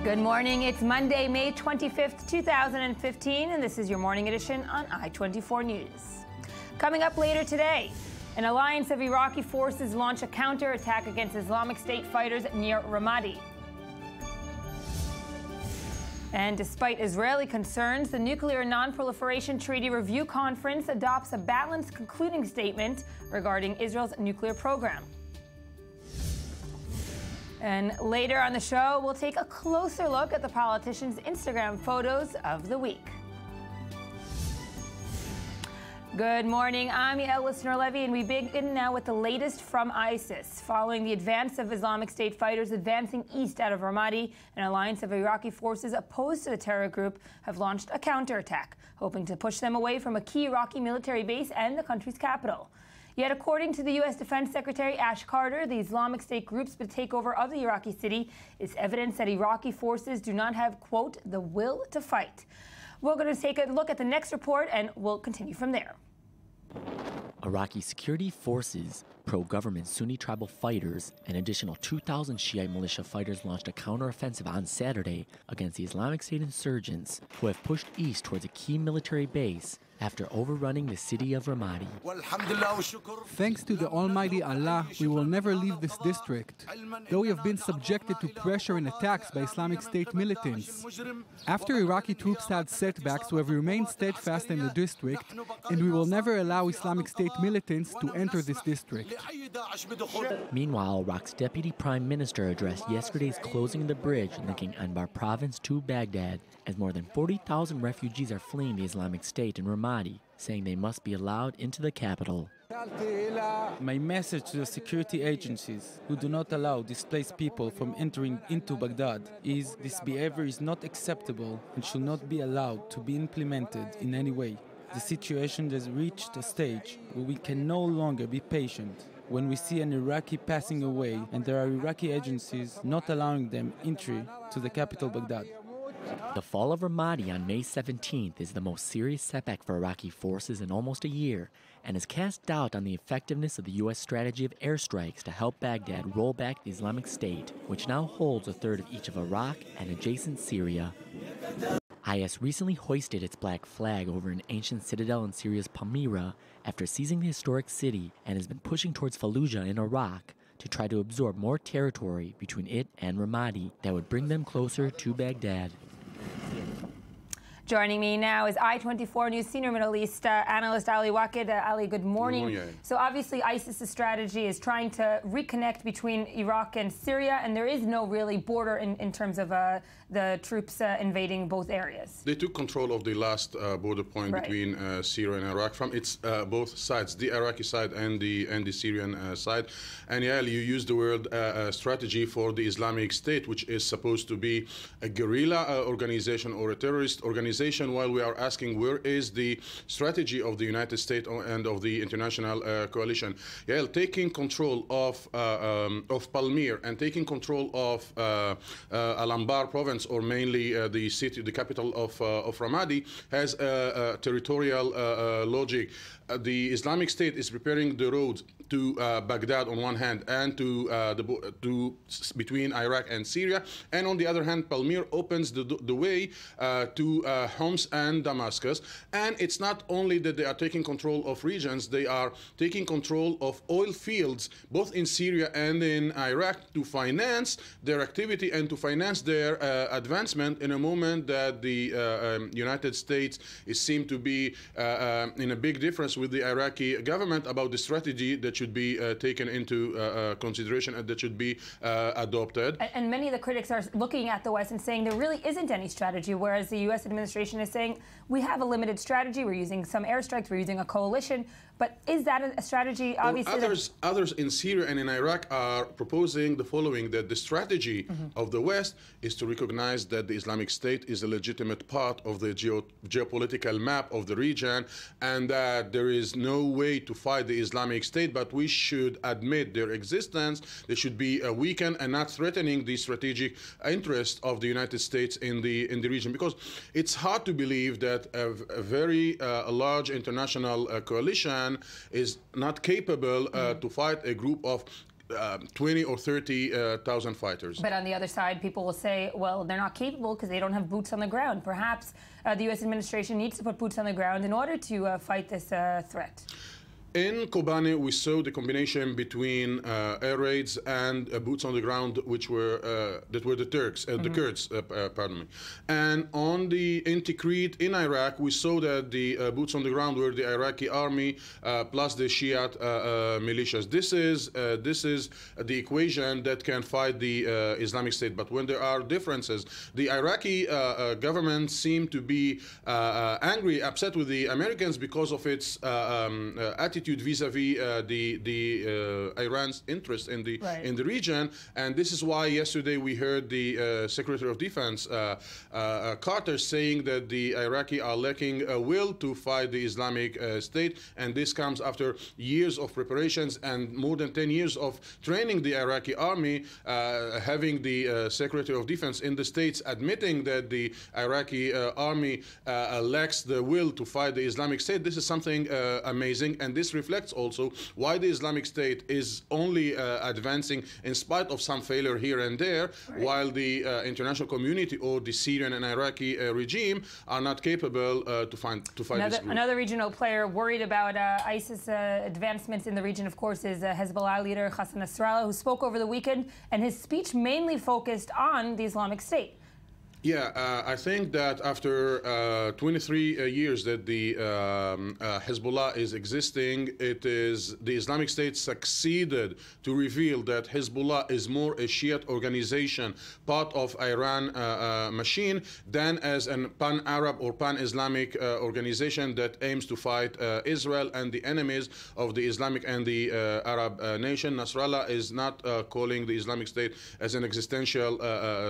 Good morning. It's Monday, May 25th, 2015, and this is your morning edition on I-24 News. Coming up later today, an alliance of Iraqi forces launch a counterattack against Islamic State fighters near Ramadi. And despite Israeli concerns, the Nuclear Non-Proliferation Treaty Review Conference adopts a balanced concluding statement regarding Israel's nuclear program. And later on the show, we'll take a closer look at the politicians' Instagram photos of the week. Good morning, I'm Yael Listener-Levy, and we begin now with the latest from ISIS. Following the advance of Islamic State fighters advancing east out of Ramadi, an alliance of Iraqi forces opposed to the terror group have launched a counterattack, hoping to push them away from a key Iraqi military base and the country's capital. Yet, according to the U.S. Defense Secretary Ash Carter, the Islamic State group's takeover of the Iraqi city is evidence that Iraqi forces do not have, quote, the will to fight. We're going to take a look at the next report, and we'll continue from there. Iraqi security forces, pro-government Sunni tribal fighters, and additional 2,000 Shiite militia fighters launched a counteroffensive on Saturday against the Islamic State insurgents who have pushed east towards a key military base after overrunning the city of Ramadi. Thanks to the Almighty Allah, we will never leave this district, though we have been subjected to pressure and attacks by Islamic State militants. After Iraqi troops had setbacks, we have remained steadfast in the district, and we will never allow Islamic State militants to enter this district. Meanwhile, Iraq's deputy prime minister addressed yesterday's closing of the bridge linking Anbar province to Baghdad, as more than 40,000 refugees are fleeing the Islamic State in Ramadi, saying they must be allowed into the capital. My message to the security agencies who do not allow displaced people from entering into Baghdad is this behavior is not acceptable and should not be allowed to be implemented in any way. The situation has reached a stage where we can no longer be patient. When we see an Iraqi passing away and there are Iraqi agencies not allowing them entry to the capital Baghdad. The fall of Ramadi on May 17th is the most serious setback for Iraqi forces in almost a year and has cast doubt on the effectiveness of the U.S. strategy of airstrikes to help Baghdad roll back the Islamic State, which now holds a third of each of Iraq and adjacent Syria. IS recently hoisted its black flag over an ancient citadel in Syria's Palmyra after seizing the historic city and has been pushing towards Fallujah in Iraq to try to absorb more territory between it and Ramadi that would bring them closer to Baghdad. Joining me now is I-24 News senior Middle East analyst Ali Waqid. Ali, good morning. Good morning. So obviously ISIS's strategy is trying to reconnect between Iraq and Syria, and there is no really border in terms of the troops invading both areas. They took control of the last border point between Syria and Iraq from its both sides, the Iraqi side and the Syrian side. And yeah, you used the word strategy for the Islamic State, which is supposed to be a guerrilla organization or a terrorist organization, while we are asking where is the strategy of the United States and of the international coalition. Yeah, taking control of Palmyra and taking control of Al-Anbar province, or mainly the city, the capital of Ramadi, has a territorial logic. The Islamic State is preparing the road to Baghdad on one hand and to between Iraq and Syria, and on the other hand, Palmyra opens the way to Homs and Damascus. And it's not only that they are taking control of regions; they are taking control of oil fields, both in Syria and in Iraq, to finance their activity and to finance their advancement in a moment that the United States is seen to be in a big difference with the Iraqi government about the strategy that should be taken into consideration and that should be adopted. And many of the critics are looking at the West and saying there really isn't any strategy, whereas the U.S. administration is saying we have a limited strategy, we're using some airstrikes, we're using a coalition. But is that a strategy? Obviously, others in Syria and in Iraq are proposing the following, that the strategy of the West is to recognize that the Islamic State is a legitimate part of the geopolitical map of the region, and that there is no way to fight the Islamic State, but we should admit their existence. They should be weakened and not threatening the strategic interest of the United States in the region. Because it's hard to believe that a very large international coalition is not capable to fight a group of 20 or 30,000 fighters. But on the other side, people will say, well, they're not capable because they don't have boots on the ground. Perhaps the U.S. administration needs to put boots on the ground in order to fight this threat. In Kobane, we saw the combination between air raids and boots on the ground, which were that were the Turks, the Kurds, pardon me. And in Tikrit in Iraq, we saw that the boots on the ground were the Iraqi army plus the Shiite militias. This is the equation that can fight the Islamic State. But when there are differences, the Iraqi government seemed to be angry, upset with the Americans because of its attitude vis-a-vis Iran's interest in the region, and this is why yesterday we heard the Secretary of Defense Carter saying that the Iraqi are lacking a will to fight the Islamic State, and this comes after years of preparations and more than 10 years of training the Iraqi army, having the Secretary of Defense in the States admitting that the Iraqi army lacks the will to fight the Islamic State. This is something amazing, and this reflects also why the Islamic State is only advancing in spite of some failure here and there, while the international community or the Syrian and Iraqi regime are not capable to fight this group. Another regional player worried about ISIS advancements in the region, of course, is Hezbollah leader Hassan Nasrallah, who spoke over the weekend, and his speech mainly focused on the Islamic State. Yeah, I think that after 23 years that the Hezbollah is existing, the Islamic State succeeded to reveal that Hezbollah is more a Shiite organization, part of Iran machine, than as a pan-Arab or pan-Islamic organization that aims to fight Israel and the enemies of the Islamic and the Arab nation. Nasrallah is not calling the Islamic State as an existential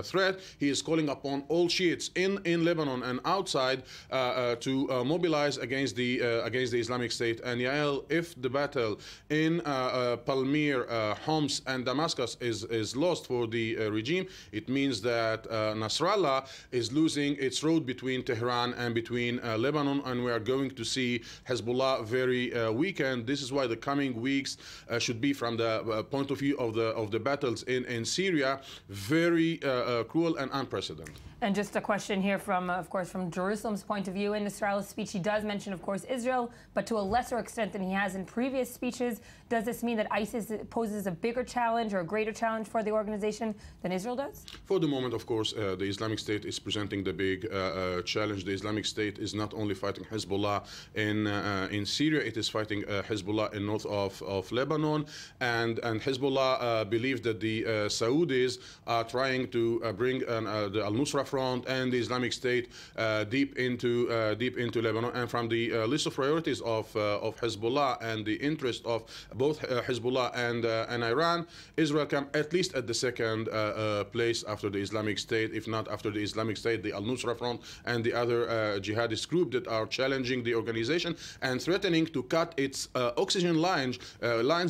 threat. He is calling upon all Shiites in Lebanon and outside to mobilize against the Islamic State. And Yael, if the battle in Palmyra, Homs, and Damascus is lost for the regime, it means that Nasrallah is losing its road between Tehran and between Lebanon, and we are going to see Hezbollah very weakened. This is why the coming weeks should be, from the point of view of the battles in Syria, very cruel and unprecedented. And just a question here from, of course, from Jerusalem's point of view. In Nasrallah's speech, he does mention, of course, Israel, but to a lesser extent than he has in previous speeches. Does this mean that ISIS poses a bigger challenge or a greater challenge for the organization than Israel does? For the moment, of course, the Islamic State is presenting the big challenge. The Islamic State is not only fighting Hezbollah in Syria, it is fighting Hezbollah in north of Lebanon. And Hezbollah believes that the Saudis are trying to bring the Al-Nusra Front and the Islamic State deep into Lebanon. And from the list of priorities of Hezbollah and the interest of both Hezbollah and Iran, Israel come at least at the second place after the Islamic State, if not after the Islamic State, the Al-Nusra Front and the other jihadist group that are challenging the organization and threatening to cut its oxygen lines,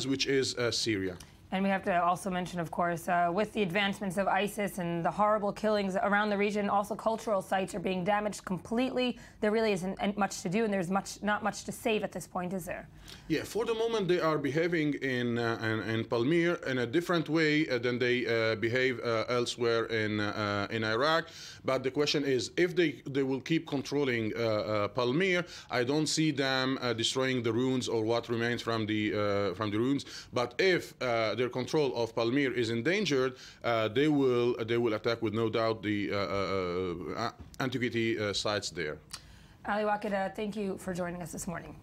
which is Syria. And we have to also mention, of course, with the advancements of ISIS and the horrible killings around the region, also cultural sites are being damaged completely. There really isn't much to do, and there's not much to save at this point, is there? Yeah, for the moment they are behaving in Palmyra in a different way than they behave elsewhere in Iraq. But the question is, if they will keep controlling Palmyra, I don't see them destroying the ruins or what remains from the ruins. But if their control of Palmyra is endangered, they will attack with no doubt the antiquity sites there. Ali Waked, thank you for joining us this morning.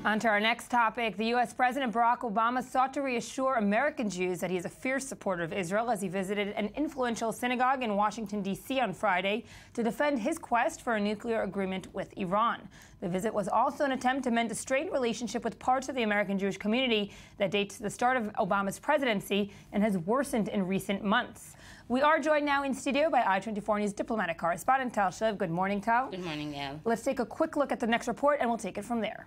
On to our next topic. The U.S. President Barack Obama sought to reassure American Jews that he is a fierce supporter of Israel as he visited an influential synagogue in Washington, D.C. on Friday to defend his quest for a nuclear agreement with Iran. The visit was also an attempt to mend a strained relationship with parts of the American Jewish community that dates to the start of Obama's presidency and has worsened in recent months. We are joined now in studio by I-24 News diplomatic correspondent Tal Shiv. Good morning, Tal. Good morning, Yael. Let's take a quick look at the next report and we'll take it from there.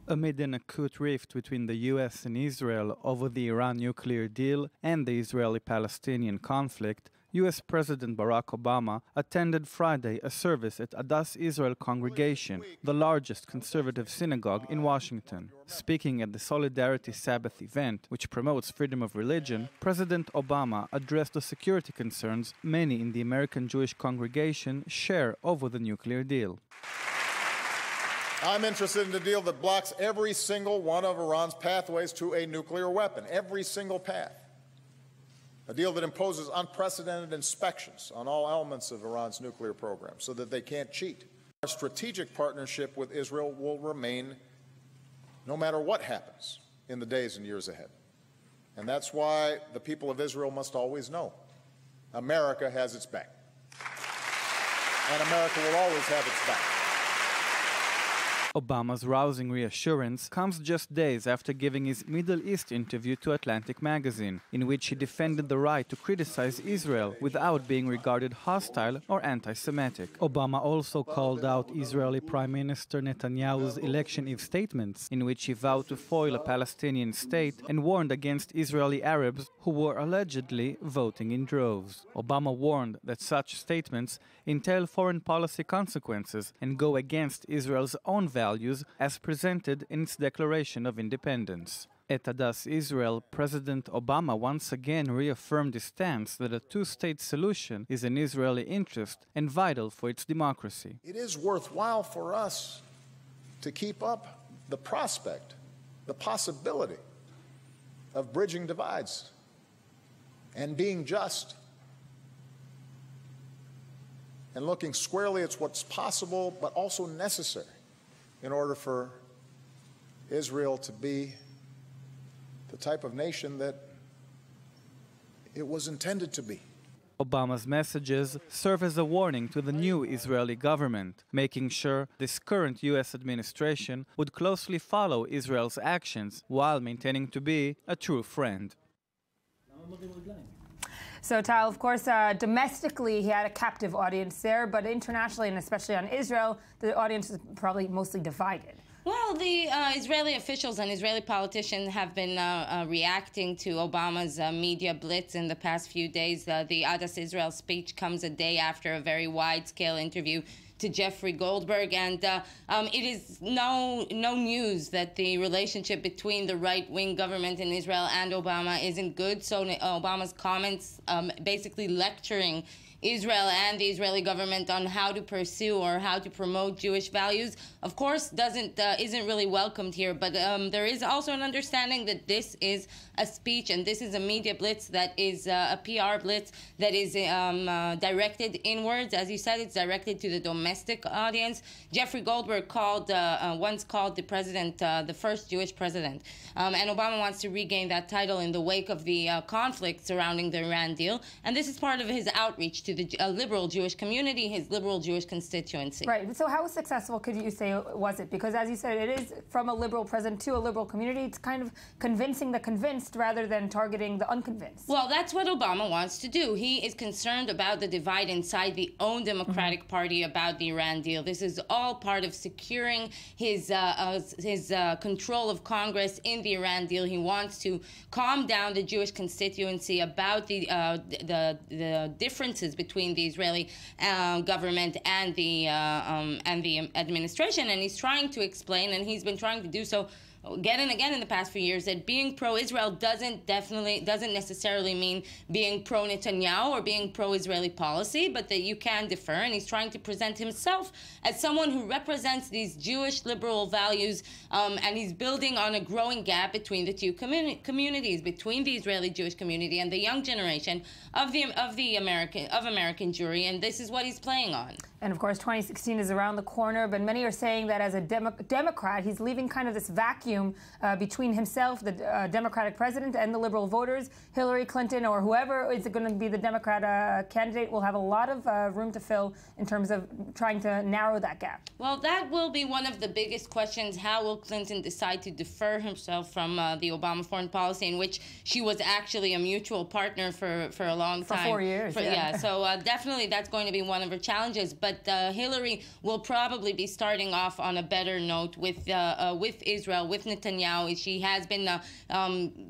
Amid an acute rift between the U.S. and Israel over the Iran nuclear deal and the Israeli-Palestinian conflict, U.S. President Barack Obama attended Friday a service at Adass Israel Congregation, the largest conservative synagogue in Washington. Speaking at the Solidarity Sabbath event, which promotes freedom of religion, President Obama addressed the security concerns many in the American Jewish congregation share over the nuclear deal. I'm interested in a deal that blocks every single one of Iran's pathways to a nuclear weapon, every single path. A deal that imposes unprecedented inspections on all elements of Iran's nuclear program so that they can't cheat. Our strategic partnership with Israel will remain no matter what happens in the days and years ahead. And that's why the people of Israel must always know America has its back. And America will always have its back. Obama's rousing reassurance comes just days after giving his Middle East interview to Atlantic magazine, in which he defended the right to criticize Israel without being regarded hostile or anti-Semitic. Obama also called out Israeli Prime Minister Netanyahu's election eve statements, in which he vowed to foil a Palestinian state and warned against Israeli Arabs who were allegedly voting in droves. Obama warned that such statements entail foreign policy consequences and go against Israel's own values as presented in its Declaration of Independence. At Adass Israel, President Obama once again reaffirmed his stance that a two-state solution is in Israeli interest and vital for its democracy. It is worthwhile for us to keep up the prospect, the possibility of bridging divides and being just and looking squarely at what's possible but also necessary in order for Israel to be the type of nation that it was intended to be. Obama's messages serve as a warning to the new Israeli government, making sure this current U.S. administration would closely follow Israel's actions while maintaining to be a true friend. So, Tal, of course, domestically, he had a captive audience there, but internationally, and especially on Israel, the audience is probably mostly divided. Well, the Israeli officials and Israeli politicians have been reacting to Obama's media blitz in the past few days. The Adass Israel speech comes a day after a very wide-scale interview to Jeffrey Goldberg, and it is no news that the relationship between the right-wing government in Israel and Obama isn't good. So Obama's comments basically lecturing Israel and the Israeli government on how to pursue or how to promote Jewish values, of course, isn't really welcomed here. But there is also an understanding that this is a speech and this is a media blitz that is a PR blitz that is directed inwards. As you said, it's directed to the domestic audience. Jeffrey Goldberg once called the president the first Jewish president. And Obama wants to regain that title in the wake of the conflict surrounding the Iran deal. And this is part of his outreach to the liberal Jewish community, his liberal Jewish constituency. Right. So how successful could you say was it? Because as you said, it is from a liberal president to a liberal community. It's kind of convincing the convinced rather than targeting the unconvinced. Well, that's what Obama wants to do. He is concerned about the divide inside the own Democratic Party about the Iran deal. This is all part of securing his control of Congress in the Iran deal. He wants to calm down the Jewish constituency about the differences between the Israeli government and the administration, and he's trying to explain, and he's been trying to do so again and again in the past few years, that being pro-Israel doesn't necessarily mean being pro-Netanyahu or being pro-Israeli policy, but that you can differ. And he's trying to present himself as someone who represents these Jewish liberal values, and he's building on a growing gap between the two communities, between the Israeli Jewish community and the young generation of American Jewry, and this is what he's playing on. And of course, 2016 is around the corner, but many are saying that as a Democrat, he's leaving kind of this vacuum between himself, the Democratic president, and the liberal voters. Hillary Clinton or whoever is going to be the Democrat candidate will have a lot of room to fill in terms of trying to narrow that gap. Well, that will be one of the biggest questions. How will Clinton decide to defer himself from the Obama foreign policy, in which she was actually a mutual partner for a long time? For 4 years, yeah. So definitely that's going to be one of her challenges. But Hillary will probably be starting off on a better note with Israel, with Netanyahu. She has been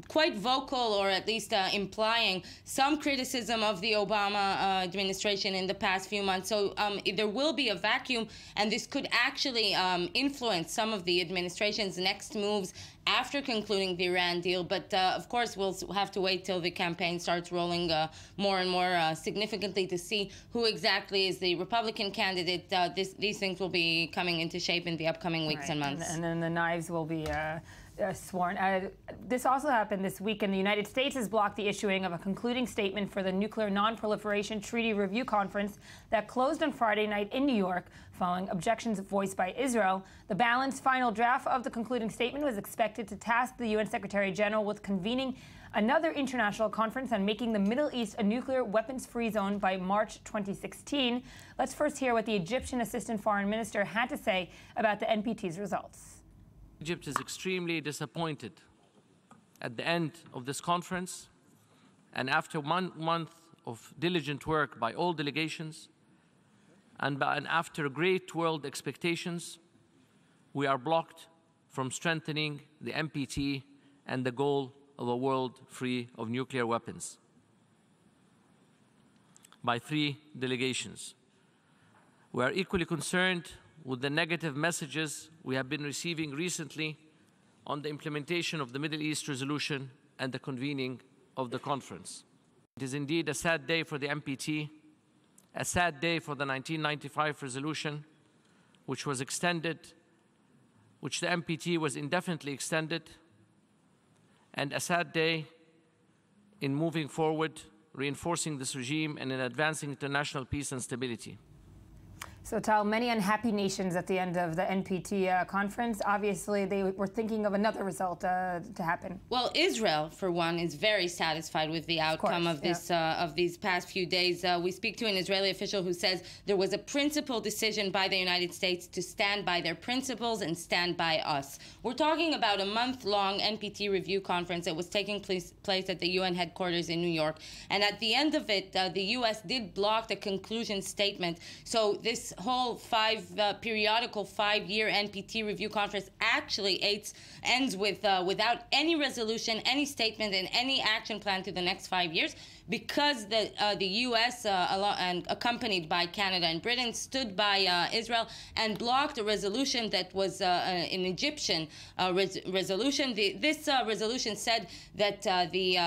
quite vocal, or at least implying some criticism of the Obama administration in the past few months. So there will be a vacuum, and this could actually influence some of the administration's next moves after concluding the Iran deal. But of course, we'll have to wait till the campaign starts rolling more and more significantly to see who exactly is the Republican candidate. These things will be coming into shape in the upcoming weeks and months. And then the knives will be sworn. This also happened this week, and the United States has blocked the issuing of a concluding statement for the Nuclear Non-Proliferation Treaty Review Conference that closed on Friday night in New York following objections voiced by Israel. The balanced final draft of the concluding statement was expected to task the UN Secretary General with convening another international conference on making the Middle East a nuclear weapons-free zone by March 2016. Let's first hear what the Egyptian Assistant Foreign Minister had to say about the NPT's results. Egypt is extremely disappointed at the end of this conference, and after 1 month of diligent work by all delegations and after great world expectations, we are blocked from strengthening the NPT and the goal of a world free of nuclear weapons by 3 delegations. We are equally concerned with the negative messages we have been receiving recently on the implementation of the Middle East resolution and the convening of the conference. It is indeed a sad day for the NPT, a sad day for the 1995 resolution, which was extended, which the NPT was indefinitely extended, and a sad day in moving forward, reinforcing this regime and in advancing international peace and stability. So, Tal, many unhappy nations at the end of the NPT conference. Obviously, they were thinking of another result to happen. Well, Israel, for one, is very satisfied with the outcome of this of these past few days. We speak to an Israeli official who says there was a principled decision by the United States to stand by their principles and stand by us. We're talking about a month-long NPT review conference that was taking place at the UN headquarters in New York. And at the end of it, the U.S. did block the conclusion statement. So this whole periodical 5-year NPT review conference actually ends with without any resolution, any statement, and any action plan to the next 5 years, because the U.S. And accompanied by Canada and Britain stood by Israel and blocked a resolution that was an Egyptian resolution. This resolution said that the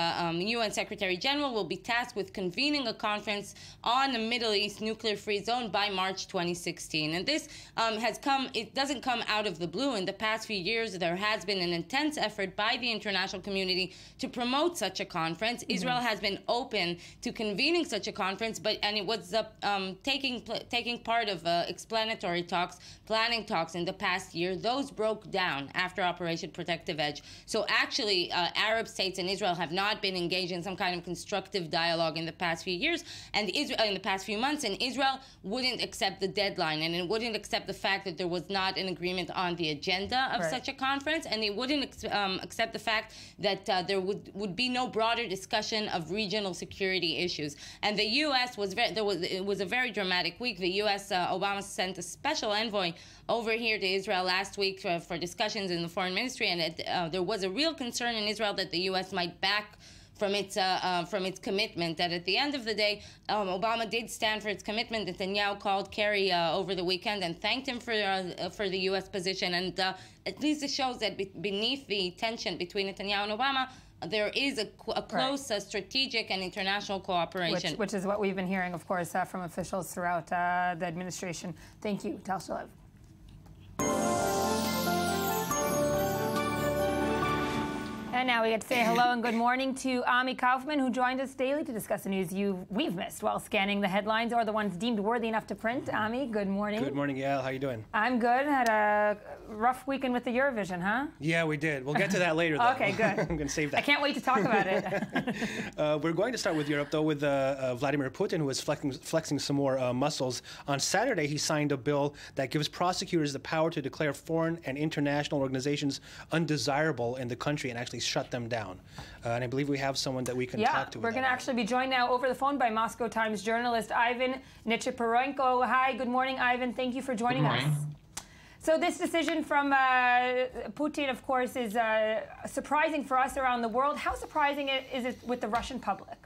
UN Secretary General will be tasked with convening a conference on the Middle East nuclear-free zone by March 2016. And this it doesn't come out of the blue. In the past few years, there has been an intense effort by the international community to promote such a conference. Mm-hmm. Israel has been open to convening such a conference, and it was taking part of explanatory talks, planning talks in the past year. Those broke down after Operation Protective Edge. So actually, Arab states and Israel have not been engaged in some kind of constructive dialogue in the past few years, and in the past few months, and Israel wouldn't accept the deadline, and it wouldn't accept the fact that there was not an agreement on the agenda of such a conference, and it wouldn't accept the fact that there would be no broader discussion of regional security issues. And the U.S. it was a very dramatic week. The U.S. Obama sent a special envoy over here to Israel last week for discussions in the foreign ministry, and there was a real concern in Israel that the U.S. might back from its commitment. That at the end of the day, Obama did stand for its commitment. Netanyahu called Kerry over the weekend and thanked him for the U.S. position, and at least it shows that beneath the tension between Netanyahu and Obama, there is a close strategic and international cooperation. Which is what we've been hearing, of course, from officials throughout the administration. Thank you, Tal Shalev. And now we get to say hello and good morning to Ami Kaufman, who joined us daily to discuss the news we've missed while scanning the headlines or the ones deemed worthy enough to print. Ami, good morning. Good morning, Yael. How you doing? I'm good. Had a rough weekend with the Eurovision, huh? Yeah, we did. We'll get to that later, though. Okay, good. I'm going to save that. I can't wait to talk about it. We're going to start with Europe, though, with Vladimir Putin, who is flexing some more muscles. On Saturday, he signed a bill that gives prosecutors the power to declare foreign and international organizations undesirable in the country and actually shut them down. And I believe we have someone that we can talk to. We're going to actually be joined now over the phone by Moscow Times journalist Ivan Nechepurenko. Hi, good morning, Ivan. Thank you for joining us. So this decision from Putin, of course, is surprising for us around the world. How surprising is it with the Russian public?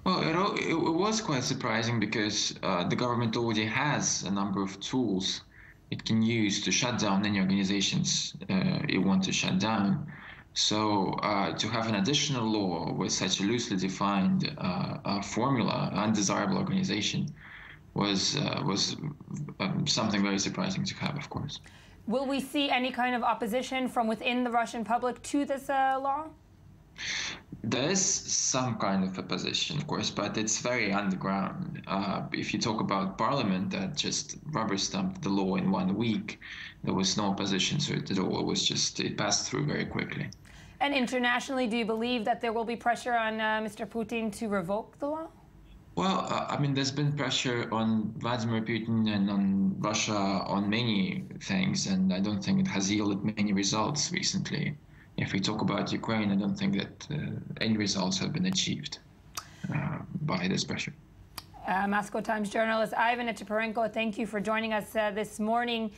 Well, it was quite surprising because the government already has a number of tools it can use to shut down any organizations it wants to shut down. So to have an additional law with such a loosely defined formula, undesirable organization, was something very surprising to have, of course. Will we see any kind of opposition from within the Russian public to this law? There is some kind of opposition, of course, but it's very underground. If you talk about Parliament that just rubber-stamped the law in 1 week, there was no opposition to it at all. It was just, it passed through very quickly. And internationally, do you believe that there will be pressure on Mr. Putin to revoke the law? Well, I mean, there's been pressure on Vladimir Putin and on Russia on many things, and I don't think it has yielded many results recently. If we talk about Ukraine, I don't think that any results have been achieved by this pressure. Moscow Times journalist Ivan Nechepurenko, thank you for joining us this morning.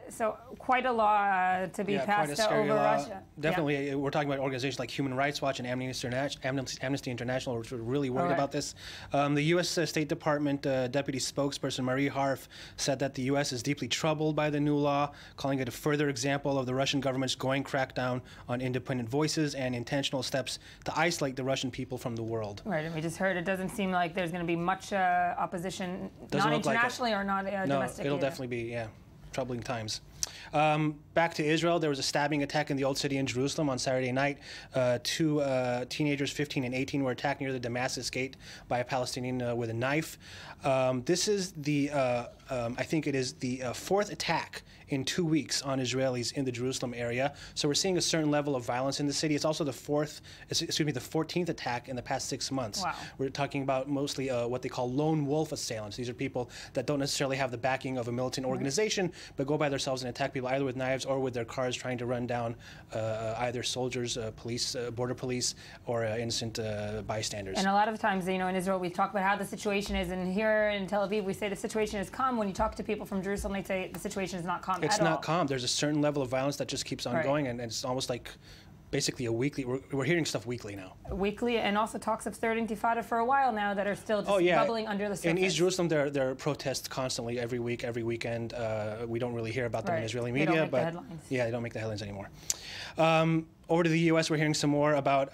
So quite a law to be passed over Russia. Definitely, we're talking about organizations like Human Rights Watch and Amnesty International, which are really worried about this. The U.S. State Department Deputy Spokesperson Marie Harf said that the U.S. is deeply troubled by the new law, calling it a further example of the Russian government's growing crackdown on independent voices and intentional steps to isolate the Russian people from the world. Right, and we just heard it doesn't seem like there's going to be much opposition, not internationally or not domestically. No, it'll definitely be, troubling times. Back to Israel, there was a stabbing attack in the Old City in Jerusalem on Saturday night. Two teenagers, 15 and 18, were attacked near the Damascus Gate by a Palestinian with a knife. This is the, I think it is the fourth attack in 2 weeks on Israelis in the Jerusalem area. So we're seeing a certain level of violence in the city. It's also the 14th attack in the past 6 months. Wow. We're talking about mostly what they call lone wolf assailants. These are people that don't necessarily have the backing of a militant organization, but go by themselves and attack people either with knives or with their cars, trying to run down either soldiers, police, border police, or innocent bystanders. And a lot of times, you know, in Israel, we talk about how the situation is, and here in Tel Aviv, we say the situation is calm. When you talk to people from Jerusalem, they say the situation is not calm at all. It's not calm. There's a certain level of violence that just keeps on going, and it's almost like basically a weekly. We're hearing stuff weekly now. Weekly, and also talks of third intifada for a while now that are still just bubbling under the surface. In East Jerusalem, there are protests constantly every week, every weekend. We don't really hear about them in Israeli media, they don't make but the headlines. They don't make the headlines anymore. Over to the U.S., we're hearing some more about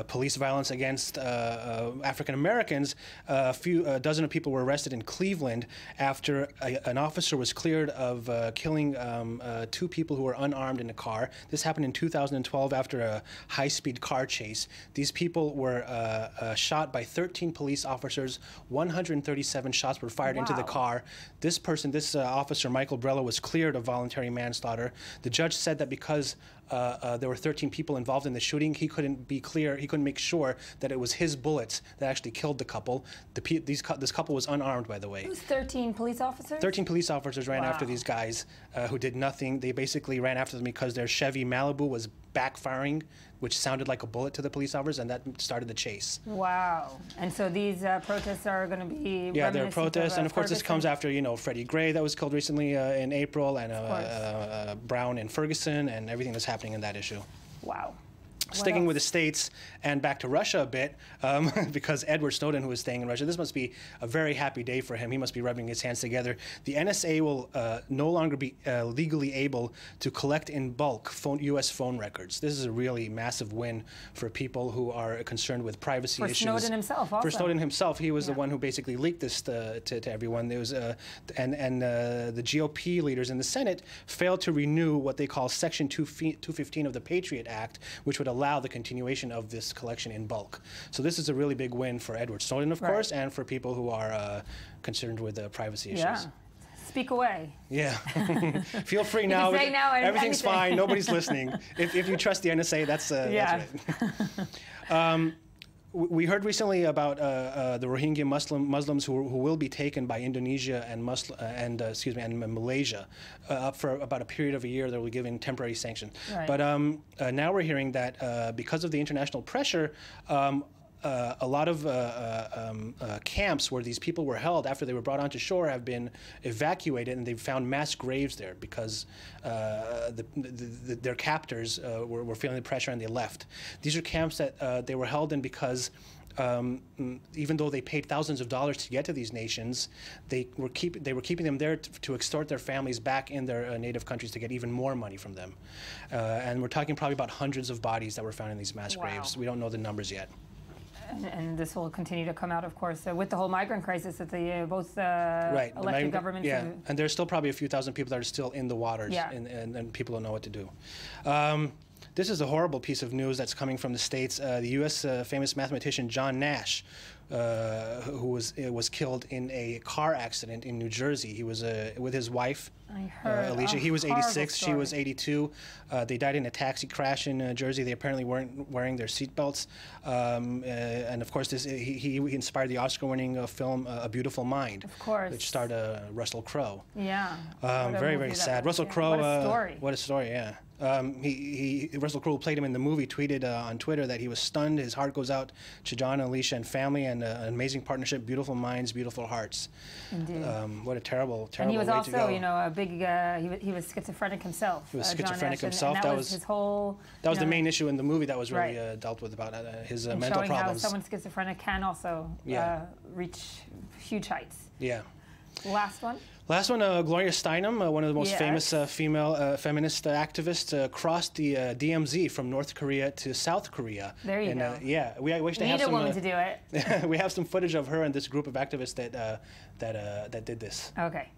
police violence against African Americans. A dozen of people were arrested in Cleveland after an officer was cleared of killing 2 people who were unarmed in a car. This happened in 2012 after a high-speed car chase. These people were shot by 13 police officers. 137 shots were fired into the car. This officer, Michael Brella, was cleared of voluntary manslaughter. The judge said that because there were 13 people involved in the shooting, he couldn't make sure that it was his bullets that actually killed the couple. This couple was unarmed, by the way. It was 13 police officers? 13 police officers ran after these guys who did nothing. They basically ran after them because their Chevy Malibu was backfiring, which sounded like a bullet to the police officers, and that started the chase. Wow. And so these protests are going to be there are protests, and of course this comes after, you know, Freddie Gray that was killed recently in April, and Brown in Ferguson, and everything that's happening in that issue. Wow. Sticking with the States and back to Russia a bit, because Edward Snowden, who is staying in Russia, this must be a very happy day for him. He must be rubbing his hands together. The NSA will no longer be legally able to collect in bulk U.S. phone records. This is a really massive win for people who are concerned with privacy issues. For Snowden himself also. For Snowden himself, he was the one who basically leaked this to everyone. There was, the GOP leaders in the Senate failed to renew what they call Section 215 of the Patriot Act, which would allow the continuation of this collection in bulk. So this is a really big win for Edward Snowden, of course, and for people who are concerned with privacy issues. Yeah. Speak away. Yeah. Feel free now. Everything's fine. Nobody's listening. If you trust the NSA, that's right. We heard recently about the Rohingya Muslims who will be taken by Indonesia and Malaysia for about a period of a year. They will be given temporary sanctions. Right. But now we're hearing that because of the international pressure, a lot of camps where these people were held after they were brought onto shore have been evacuated, and they've found mass graves there because their captors were feeling the pressure and they left. These are camps that they were held in because even though they paid thousands of dollars to get to these nations, they were keeping them there to extort their families back in their native countries to get even more money from them. And we're talking probably about hundreds of bodies that were found in these mass graves. We don't know the numbers yet. And this will continue to come out, of course, with the whole migrant crisis that the both right. elected governments. Yeah, and there's still probably a few thousand people that are still in the waters, and people don't know what to do. This is a horrible piece of news that's coming from the States. The U.S. Famous mathematician John Nash, who was killed in a car accident in New Jersey. He was with his wife, Alicia. He was 86. She was 82. They died in a taxi crash in Jersey. They apparently weren't wearing their seatbelts. And of course, he inspired the Oscar-winning film A Beautiful Mind, of course, which starred Russell Crowe. Yeah. Very, very sad. Russell Crowe. What a story. What a story. Yeah. Russell Crowe played him in the movie, tweeted on Twitter that he was stunned. His heart goes out to John, Alicia, and family, and an amazing partnership, beautiful minds, beautiful hearts. Indeed. What a terrible, terrible and he was way also, to go. you know, a big, he was schizophrenic himself. He was schizophrenic himself. And that was his whole... That was the main issue in the movie that was really dealt with about his mental showing problems. How someone schizophrenic can also reach huge heights. Yeah. Last one? Last one, Gloria Steinem, one of the most famous female feminist activists, crossed the DMZ from North Korea to South Korea. There you go. Yeah, we wish to need have some. A woman to do it. We have some footage of her and this group of activists that did this. Okay.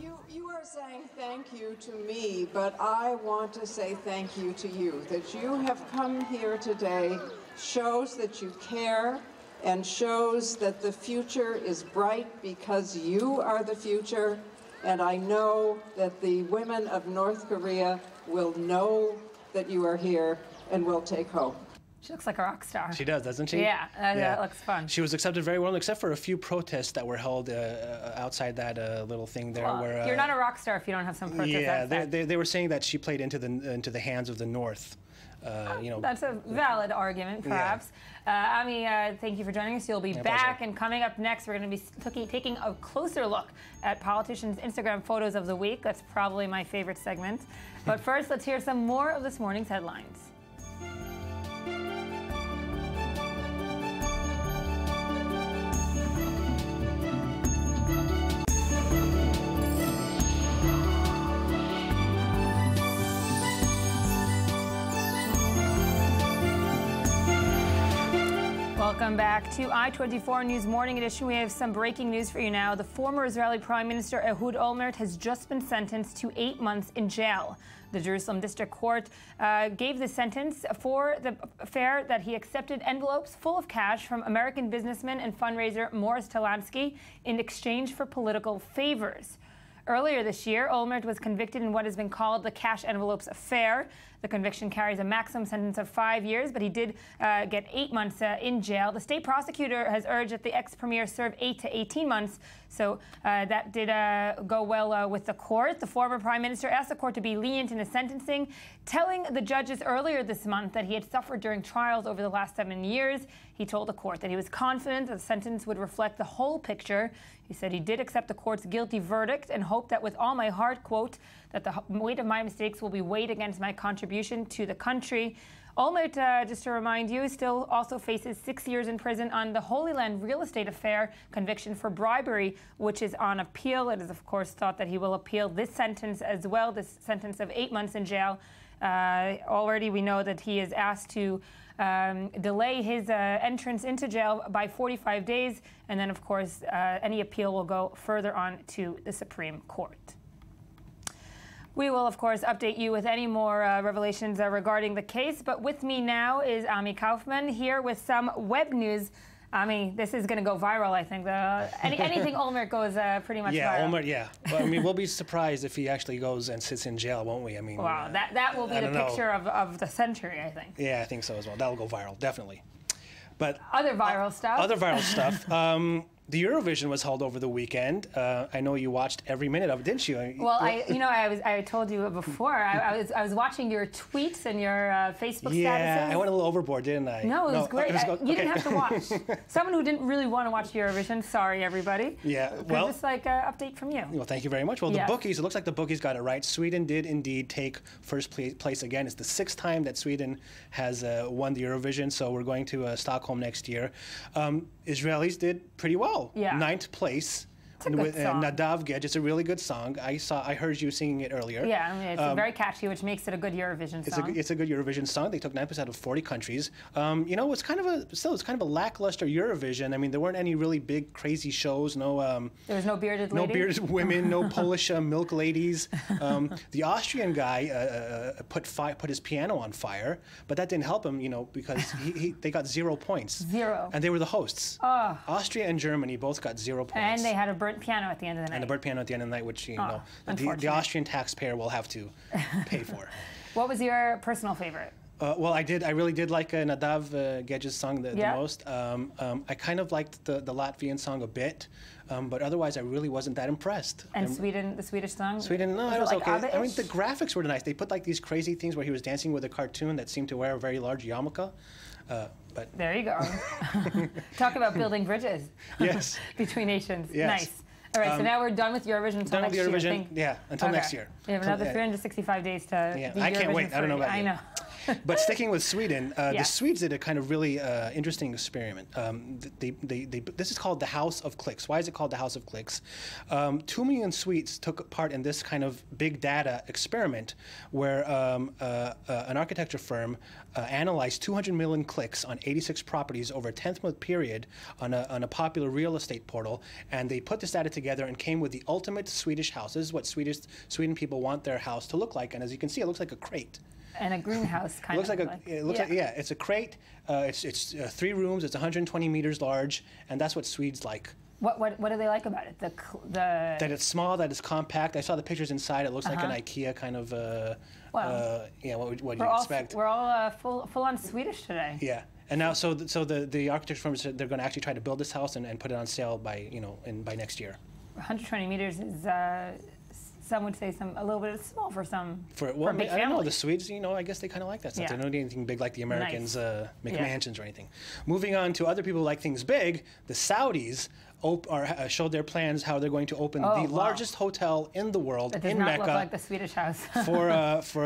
You are saying thank you to me, but I want to say thank you to you. That you have come here today shows that you care, and shows that the future is bright because you are the future, and I know that the women of North Korea will know that you are here and will take hope. She looks like a rock star. She does, doesn't she? Yeah, that looks fun. She was accepted very well, except for a few protests that were held outside that little thing there. Well, where you're not a rock star if you don't have some protests outside. They were saying that she played into the hands of the North. You know, that's a valid argument, perhaps. Ami, thank you for joining us. You'll be back, and coming up next, we're going to be taking a closer look at politicians' Instagram photos of the week. That's probably my favorite segment. But first, let's hear some more of this morning's headlines. Welcome back to I-24 News Morning Edition. We have some breaking news for you now. The former Israeli Prime Minister Ehud Olmert has just been sentenced to 8 months in jail. The Jerusalem District Court gave the sentence for the affair that he accepted envelopes full of cash from American businessman and fundraiser Morris Talansky in exchange for political favors. Earlier this year, Olmert was convicted in what has been called the cash envelopes affair. The conviction carries a maximum sentence of 5 years, but he did get 8 months in jail. The state prosecutor has urged that the ex-premier serve 8 to 18 months, so that did go well with the court. The former prime minister asked the court to be lenient in his sentencing, telling the judges earlier this month that he had suffered during trials over the last 7 years. He told the court that he was confident that the sentence would reflect the whole picture. He said he did accept the court's guilty verdict and hoped that with all my heart, quote, that the weight of my mistakes will be weighed against my contribution to the country. Olmert, just to remind you, still also faces 6 years in prison on the Holy Land real estate affair conviction for bribery, which is on appeal. It is, of course, thought that he will appeal this sentence as well, this sentence of 8 months in jail. Already we know that he is asked to delay his entrance into jail by 45 days. And then, of course, any appeal will go further on to the Supreme Court. We will, of course, update you with any more revelations regarding the case. But with me now is Ami Kaufman here with some web news. Ami, this is going to go viral, I think. Anything Olmert goes pretty much viral. Yeah, Olmert, yeah. But, I mean, we'll be surprised if he actually goes and sits in jail, won't we? I mean, wow, that will be the picture of the century, I think. Yeah, I think so as well. That'll go viral, definitely. But other viral stuff. Other viral stuff. The Eurovision was held over the weekend. I know you watched every minute of it, didn't you? Well, I told you before. I was watching your tweets and your Facebook statuses. Yeah, I went a little overboard, didn't I? No, it was great. You didn't okay. have to watch. Someone who didn't really want to watch Eurovision. Sorry, everybody. Yeah, well, just like an update from you. Well, thank you very much. Well, the bookies. It looks like the bookies got it right. Sweden did indeed take first place again. It's the 6th time that Sweden has won the Eurovision. So we're going to Stockholm next year. Israelis did pretty well. Yeah. 9th place. With Nadav Gedge. It's a really good song. I heard you singing it earlier. Yeah, I mean, it's very catchy, which makes it a good Eurovision song. It's a good Eurovision song. They took 9% out of 40 countries. You know, it's kind of a lackluster Eurovision. I mean, there weren't any really big, crazy shows. No. There was no bearded lady. No bearded women. No Polish milk ladies. The Austrian guy put his piano on fire, but that didn't help him. You know, because they got 0 points. 0. And they were the hosts. Oh. Austria and Germany both got 0 points. And they had a burnt piano at the end of the night. And a burnt piano at the end of the night, which the Austrian taxpayer will have to pay for. What was your personal favorite? Well, I really did like Nadav Gedge's song the most. I kind of liked the Latvian song a bit, but otherwise I really wasn't that impressed. And Sweden, the Swedish song? Sweden, no, it was like okay. I mean, the graphics were nice. They put like these crazy things where he was dancing with a cartoon that seemed to wear a very large yarmulke. But there you go. Talk about building bridges. Yes. Between nations. Yes. Nice. All right, so now we're done with Eurovision until next year. Until next year. We have another 365 days to be I can't wait. Free. I don't know about you. I know. But sticking with Sweden, the Swedes did a kind of really interesting experiment. This is called the House of Clicks. Why is it called the House of Clicks? 2 million Swedes took part in this kind of big data experiment where an architecture firm analyzed 200 million clicks on 86 properties over a 10-month period on a popular real estate portal, and they put this data together and came with the ultimate Swedish house. This is what Sweden people want their house to look like, and as you can see, it looks like a crate. And a greenhouse kind of. It looks like it's a crate. It's 3 rooms. It's 120 meters large, and that's what Swedes like. What do they like about it? That it's small, that it's compact. I saw the pictures inside. It looks like an IKEA kind of. What do you expect? We're all full on Swedish today. Yeah, and now so the architecture firm said they're going to actually try to build this house and put it on sale by next year. 120 meters is. Some would say a little bit small for some. For big I don't know. The Swedes, I guess they kind of like that stuff. They don't need anything big like the Americans make mansions or anything. Moving on to other people who like things big, the Saudis showed their plans how they're going to open the largest hotel in the world in Mecca. It does not look like the Swedish house. for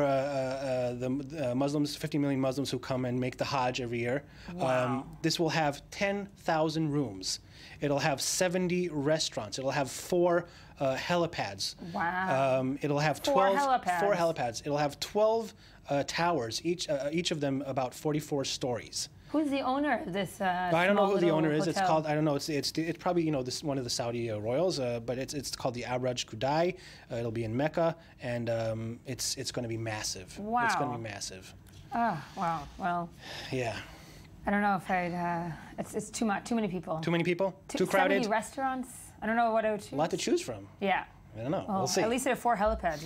the Muslims, 50 million Muslims who come and make the Hajj every year. Wow. This will have 10,000 rooms. It'll have 70 restaurants. It'll have 4 helipads. Wow. It'll have 4 helipads. It'll have 12 towers, each of them about 44 stories. Who's the owner of this? I don't know who the owner is. Hotel? It's called. I don't know. It's probably this one of the Saudi royals. But it's called the Abraj Qudai. It'll be in Mecca, and it's going to be massive. Wow. It's going to be massive. Oh wow. Well. Yeah. I don't know if I'd. It's too much. Too many people. Too many people. Too crowded. 70 restaurants. I don't know what I would choose. A lot to choose from. Yeah. I don't know. Well, we'll see. At least there are 4 helipads.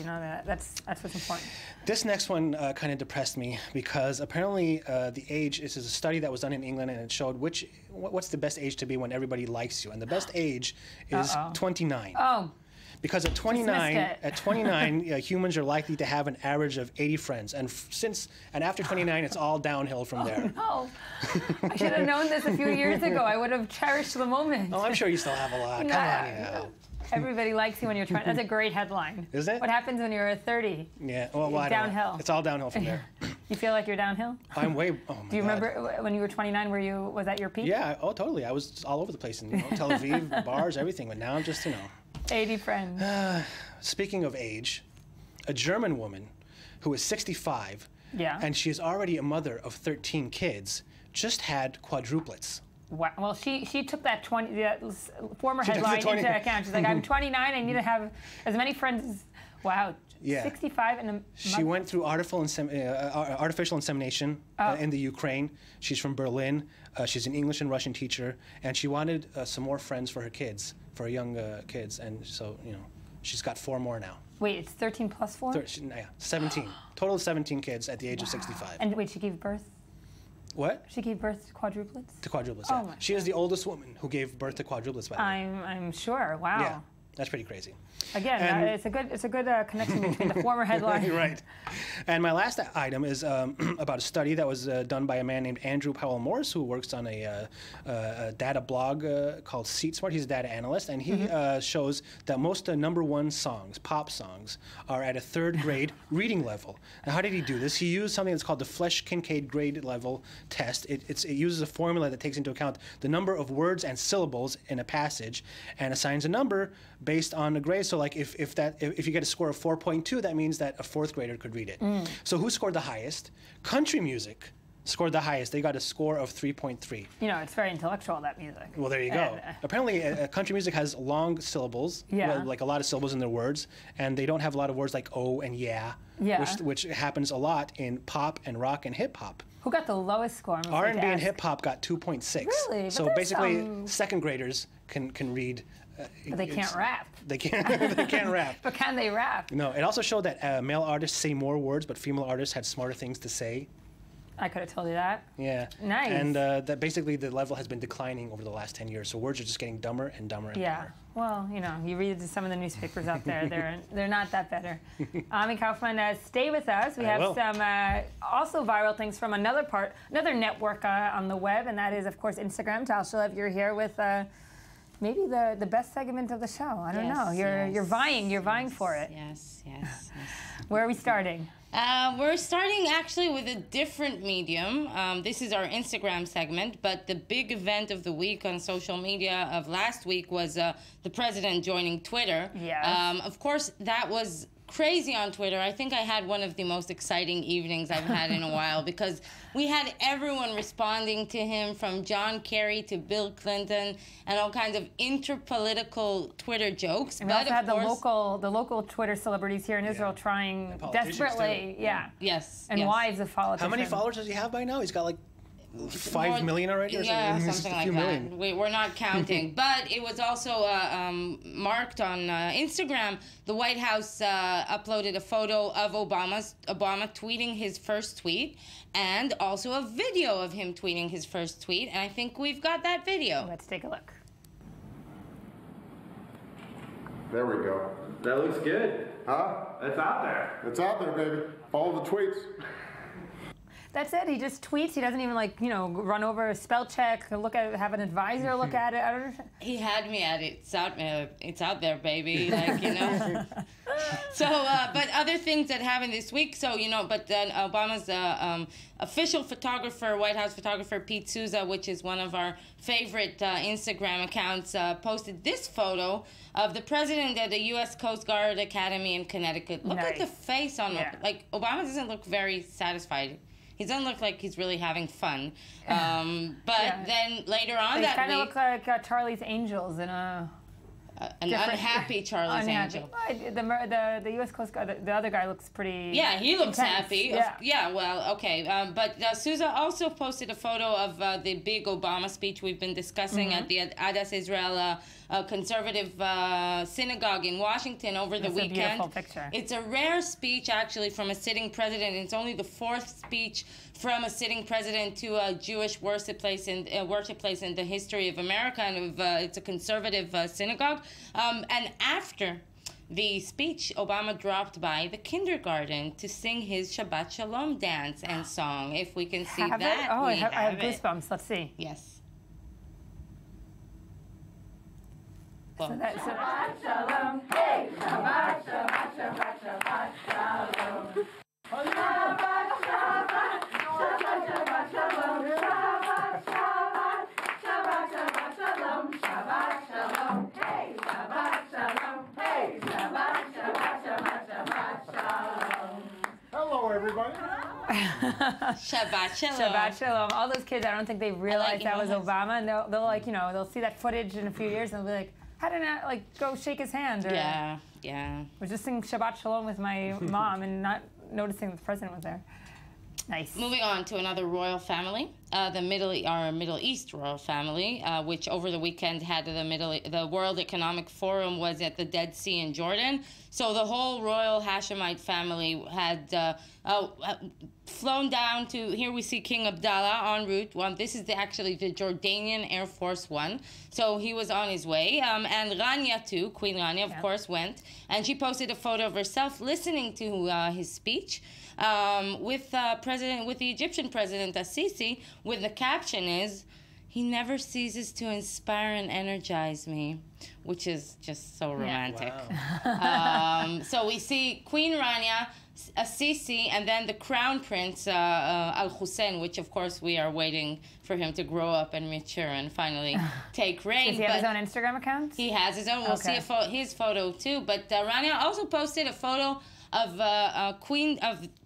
That's what's important. This next one kind of depressed me because apparently the age. This is a study that was done in England, and it showed what's the best age to be when everybody likes you, and the best age is 29. Oh. Because at 29, humans are likely to have an average of 80 friends, and after 29, it's all downhill from there. No, I should have known this a few years ago. I would have cherished the moment. Oh, I'm sure you still have a lot. Come on, Everybody likes you when you're trying. That's a great headline. Is it? What happens when you're 30? Yeah, well, I don't downhill. know. It's all downhill from there. You feel like you're downhill? I'm way. Oh my Do you remember when you were 29? Was that your peak? Yeah. Oh, totally. I was all over the place in Tel Aviv, bars, everything. But now I'm just 80 friends. Speaking of age, a German woman who is 65, and she is already a mother of 13 kids, just had quadruplets. Wow. Well, she took that former headline into account. She's like, I'm 29. I need to have as many friends as. Wow. Yeah. 65 and a mother. She went through artificial insemination in the Ukraine. She's from Berlin. She's an English and Russian teacher, and she wanted some more friends for her kids, for her young kids, and so she's got 4 more now. Wait, it's 13 plus 4? 17. Total of 17 kids at the age of 65. And wait, she gave birth? What? She gave birth to quadruplets? To quadruplets, Oh yeah. my She is the oldest woman who gave birth to quadruplets, by the way. I'm sure. Wow. Yeah, that's pretty crazy. Again, it's a good connection between the former headline. Right. And my last item is about a study that was done by a man named Andrew Powell Morris, who works on a data blog called SeatSmart. He's a data analyst, and he shows that most #1 songs, pop songs, are at a 3rd grade reading level. Now, how did he do this? He used something that's called the Flesch-Kincaid grade level test. It uses a formula that takes into account the number of words and syllables in a passage and assigns a number based on the grade. So like if you get a score of 4.2, that means that a 4th grader could read it. So who scored the highest? Country music scored the highest. They got a score of 3.3. You know, it's very intellectual, that music. Well, there you go. Apparently, country music has long syllables, like a lot of syllables in their words, and they don't have a lot of words like oh and yeah, which happens a lot in pop and rock and hip hop. Who got the lowest score? R&B and hip hop got 2.6. Really? So basically, 2nd graders can read. But they can't rap. They can't. They can't rap. But can they rap? No. It also showed that male artists say more words, but female artists had smarter things to say. I could have told you that. Yeah. Nice. And that basically the level has been declining over the last 10 years. So words are just getting dumber and dumber and dumber. Well, you know, you read some of the newspapers out there; they're not that better. Ami Kaufman, stay with us. We have some also viral things from another network on the web, and that is, of course, Instagram. Tal Shalev, you're here with maybe the best segment of the show. I don't know. You're vying for it. Yes. Where are we starting? We're starting actually with a different medium. This is our Instagram segment, but the big event of the week on social media of last week was the president joining Twitter. Yes. Of course, that was crazy on Twitter. I think I had one of the most exciting evenings I've had in a while because we had everyone responding to him, from John Kerry to Bill Clinton, and all kinds of interpolitical Twitter jokes. And we also had the local Twitter celebrities here in Israel trying desperately, Yes. And wives of politicians. How many followers does he have by now? He's got like 5 million already, or something like that. We're not counting. But it was also marked on Instagram. The White House uploaded a photo of Obama tweeting his first tweet, and also a video of him tweeting his first tweet. And I think we've got that video. Let's take a look. There we go. That looks good. Huh? It's out there. It's out there, baby. Follow the tweets. That's it. He just tweets. He doesn't even run over a spell check, look at it, have an advisor look at it. I don't know. He had me at it. It's out there, baby. So, but other things that happened this week. So, but then Obama's official photographer, White House photographer Pete Souza, which is one of our favorite Instagram accounts, posted this photo of the president at the U.S. Coast Guard Academy in Connecticut. Look at the face on him. Obama doesn't look very satisfied. He doesn't look like he's really having fun. Then later on that week... They kind of look like Charlie's Angels in a... An unhappy Charlie's Angel. The U.S. Coast Guard, the other guy looks pretty Yeah, he looks intense. happy. Well, okay. But Souza also posted a photo of the big Obama speech we've been discussing at the Adas Israel conservative synagogue in Washington over the weekend. It's a beautiful picture. It's a rare speech, actually, from a sitting president. It's only the 4th speech from a sitting president to a Jewish worship place in the history of America, and it's a conservative synagogue. And after the speech, Obama dropped by the kindergarten to sing his Shabbat Shalom dance and song. If we can see that, Oh, I have goosebumps. Let's see. Yes. Shabbat Shalom, hey, Shabbat, Shabbat, Shabbat, Shabbat Shalom. Shabbat, Shabbat, Shabbat, Shabbat Shalom. Shabbat, Shabbat, Shabbat, Shabbat Shalom. Shabbat Shalom, hey, Shabbat Shalom, hey, Shabbat, Shabbat, Shabbat, Shabbat Shalom. Hello, everybody. Shabbat Shalom. Shabbat Shalom. All those kids, I don't think they realized that was Obama, and they'll see that footage in a few years, and they'll be like, how did I go shake his hand? Or, yeah. I was just singing Shabbat Shalom with my mom and not noticing the president was there. Nice. Moving on to another royal family. our Middle East royal family, which over the weekend had the World Economic Forum was at the Dead Sea in Jordan. So the whole royal Hashemite family had flown down to, here we see King Abdallah en route. This is actually the Jordanian Air Force One. So he was on his way. And Rania too, Queen Rania, of course, went. And she posted a photo of herself listening to his speech with the Egyptian President Assisi, with the caption is, "He never ceases to inspire and energize me," which is just so romantic. Wow. So we see Queen Rania, Assisi, and then the Crown Prince Al Hussein, which of course we are waiting for him to grow up and mature and finally take reign. Does he have his own Instagram account? He has his own. We'll see his photo too. But Rania also posted a photo of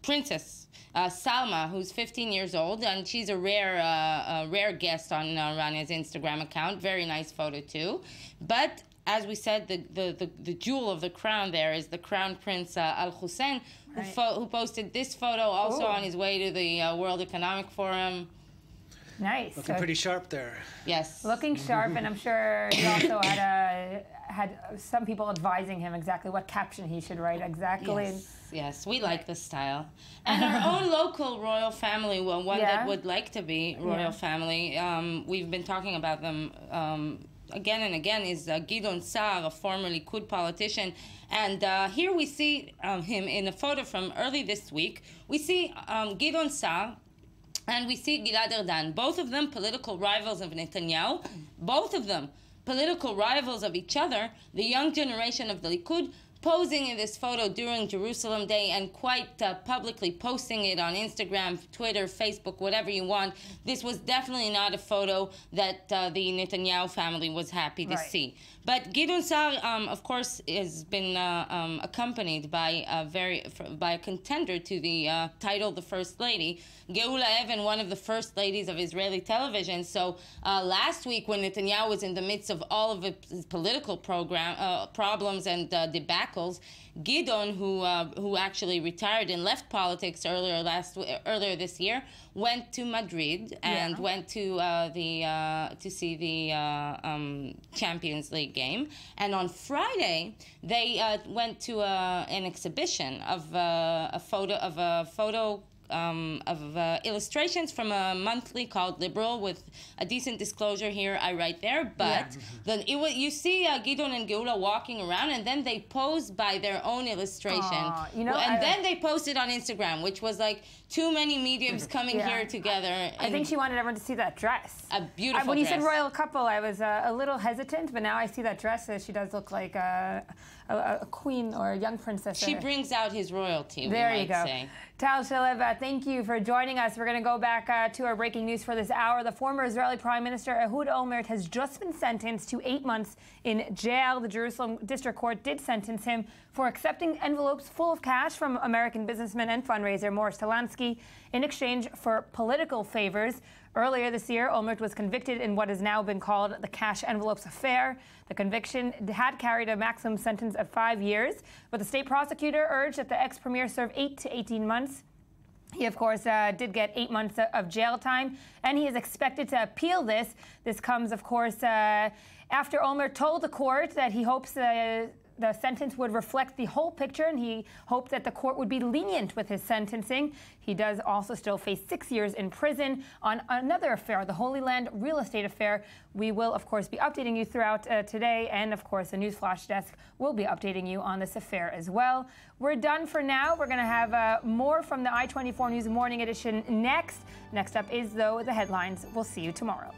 Princess Salma, who's 15 years old, and she's a rare guest on Rania's Instagram account. Very nice photo too. But as we said, the jewel of the crown there is the Crown Prince Al Hussein, who posted this photo also on his way to the World Economic Forum. Nice. Looking pretty sharp there. Yes. Looking sharp, and I'm sure he also had some people advising him exactly what caption he should write exactly. Yes, we like this style. And our own local royal family, one that would like to be royal family, we've been talking about them again and again, is Gideon Sa'ar, a former Likud politician. And here we see him in a photo from early this week. We see Gideon Sa'ar, and we see Gilad Erdan, both of them political rivals of Netanyahu, both of them political rivals of each other, the young generation of the Likud, posing in this photo during Jerusalem Day and quite publicly posting it on Instagram, Twitter, Facebook, whatever you want. This was definitely not a photo that the Netanyahu family was happy to see. But Gideon Sa'ar, of course, has been accompanied by a contender to the title, the First Lady, Geula Evan, one of the first ladies of Israeli television. So last week, when Netanyahu was in the midst of all of his political problems and debacles, Gideon, who actually retired and left politics earlier this year, went to Madrid and went to see the Champions League game. And on Friday, they went to an exhibition of illustrations from a monthly called Liberal, with a decent disclosure here, I write there. But you see Gideon and Geula walking around, and then they pose by their own illustration. Then they posted on Instagram, which was like too many mediums coming here together. I think she wanted everyone to see that dress. A beautiful When you dress. said royal couple, I was a little hesitant, but now I see that dress. She does look like a queen or a young princess. She brings out his royalty, there we you might go. say. Tal Shalev, thank you for joining us. We're going to go back to our breaking news for this hour. The former Israeli Prime Minister Ehud Olmert has just been sentenced to 8 months in jail. The Jerusalem District Court did sentence him for accepting envelopes full of cash from American businessman and fundraiser Morris Talansky in exchange for political favors. Earlier this year, Olmert was convicted in what has now been called the cash envelopes affair. The conviction had carried a maximum sentence of 5 years, but the state prosecutor urged that the ex-premier serve 8 to 18 months. He, of course, did get 8 months of jail time, and he is expected to appeal this. This comes, of course, after Olmert told the court that he hopes the sentence would reflect the whole picture, and he hoped that the court would be lenient with his sentencing. He does also still face 6 years in prison on another affair, the Holy Land real estate affair. We will, of course, be updating you throughout today, and, of course, the News Flash Desk will be updating you on this affair as well. We're done for now. We're going to have more from the I-24 News Morning Edition next. Next up is, though, the headlines. We'll see you tomorrow.